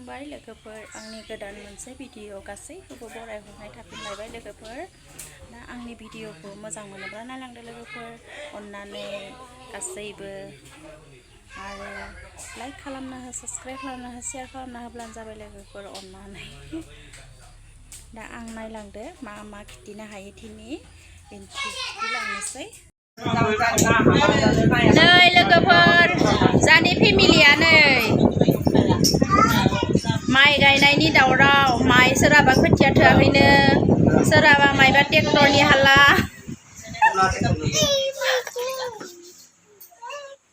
खुलुमबाय लोगोफोर आंनि गोदान मोनसे भिडिअ गासैखौबो बरायहरनाय थाफिनलायबाय लोगोफोर दा आंनि भिडिअखौ मोजां मोनोब्ला नायलांदो लोगोफोर अन्नानै गासैबो आरो लाइक खालामना हो साबस्क्राइब खालामना हो शेयार खालामना होब्लानो जाबाय लोगोफोर अन्नानै दा आं नायलांदो मा मा खिथिनो हायो दिनै दिन्थिलांनोसै नै लोगोफोर जानि फेमिलिया नै माइ गायनायनि दावराव माइ सोरहाबा खोथिया थोआखैनो सोरहाबा माइबा ट्रेक्टरनि हाला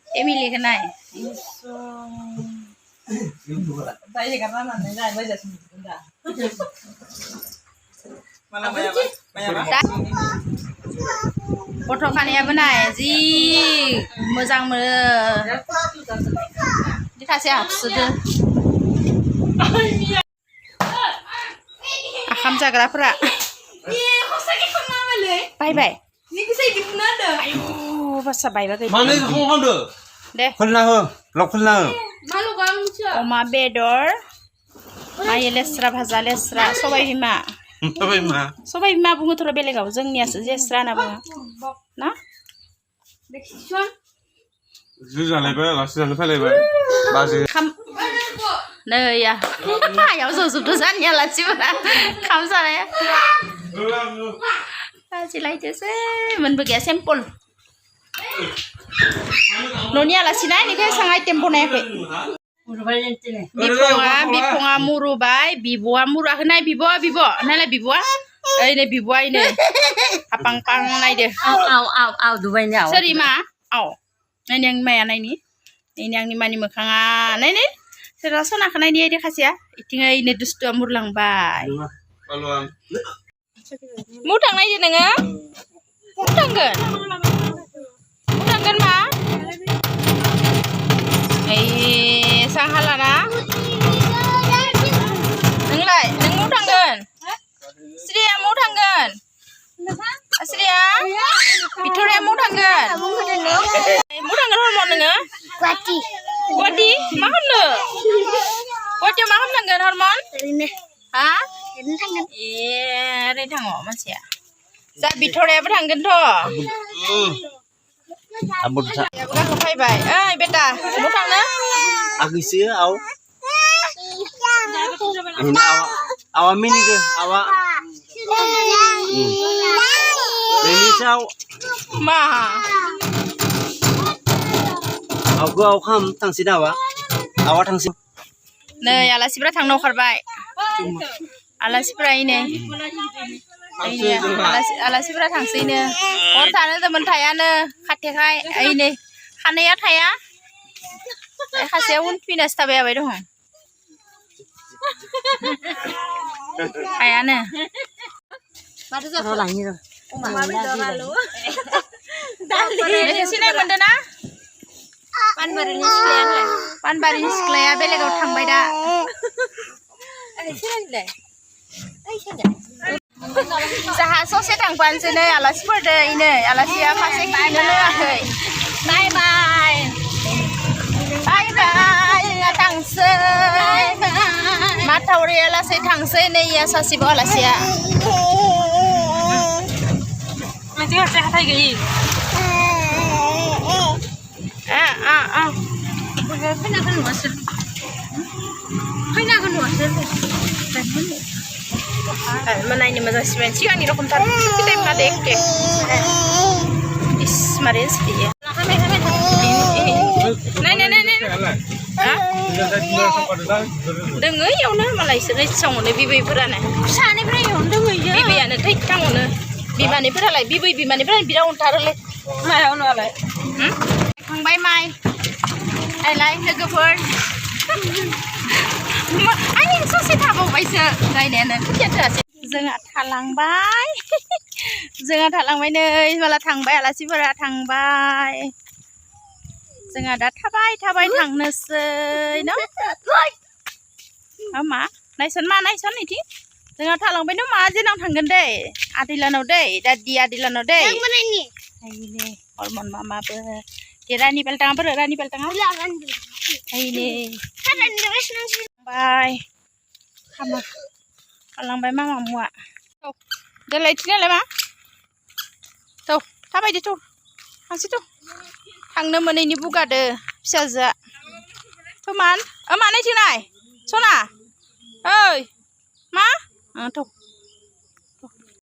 फेमिलिखौ नाय गथ' खानायाबो नाय जि मोजां मोनो सासे हाबसोदो आखाम जाग्राफोरा बायबाय आयु बासा बायबा गैया दे अमा बेदर माइ लेस्रा भाजा लेस्रा सबाय बिमा बुङोथ' बेलेगाव जोंनियासो लेस्रा होनना बुङो ना नै आयाव जजोबदो जानि आलासिफोरा खाम जानाया लाजिलायदोसै मोनबो गैया सेम्पोल न'नि आलासि ना बेनिखाय एसां आइटेम बनायाखै बिफङा मुरुबाय बिब'आ मुराखै नाय बिब' नायलाय बिब'आ ओइ नै बिब'आ नै हापां पां नायदो सोरि मा आव नायनि आंनि माया नायनि नायनि आंनि मानि मोखाङा नायनि सोरबा सनाखौ नायनि ओइदि खासेया इथिं ओइनो दुस्थुआ मुरलांबाय मु थांनायदो नोङो मु थांगोन मा ओइ सांहालाना नोंलाय नों मु थांगोन स्रिया मु थांगोन स्रिया बिथ'राया मु थांगोन हरमन नोङो गुवाहाटि मा खालामनो गुवाहाटियाव मा खालामनांगोन हरमन हा ओरै थाङ मानसिया जा बिथ'रायाबो थांगोनथ' गाखो फैबाय ओइ बेटा मु थांनो agisi aw ini awa mini ke awa ini sao ma aku aw kham tangsi dawa awa tangsi नै आलासिफोरा थांनो ओंखारबाय आलासिफोरा इनै आलासिफोरा थांसैनो हर थानो दमोन थायानो खाथेखाय ओइनै खानाया थाया खासेया उनफिनासो थाबाय दङ थायानो सिनाय मोनदों ना पानबारिनि सिख्लाया बेलेगाव थांबाय दा जाहा ससे थांफानोसै नै आलासिफोरदो इनै आलासिया फासे खिनो लोङाखै बाय बाय थांसै माथावरिया लासै थांसै नै या सासेबो आलासिया हाथाय गैयि नायनो मोजांसिन सिगांनि रखमथार एखे मारै सियो दोङो इयावनो मालाय इसोरो इसाङावनो बिबैफोरानो सानिफ्राय इयावनो दोङो बिबैयानो थैथाङावनो बिमानिफोरालाय बिमानिफोरानो बिराद अनथारोलै मायावनोलाय थांबाय माइ नायलाय लोगोफोर आंनि ससे थाबावबायसो गायनायानो खोथिया थोआसै जोंहा थालांबाय नै माला थांबाय आलासिफोरा थांबाय जोंहा दा थाबाय थांनोसै न मा नायसन इदि जोंहा थालांबाय न मा जेनाव थांगोन दै आदैलानाव दै दादि आदैलानाव दै हरमन मामाबो रानि बेलटाङाफोर रानि बेलटाङा बाय खामा खालामबाय मामा मुवा औ देलाय थिनालाय मा थौ थाबायदो थौ थांसै थौ थांनो मोनैनि बुगादो फिसाजोआ थौ मान मानै थिनाय सना ओइ मा थौ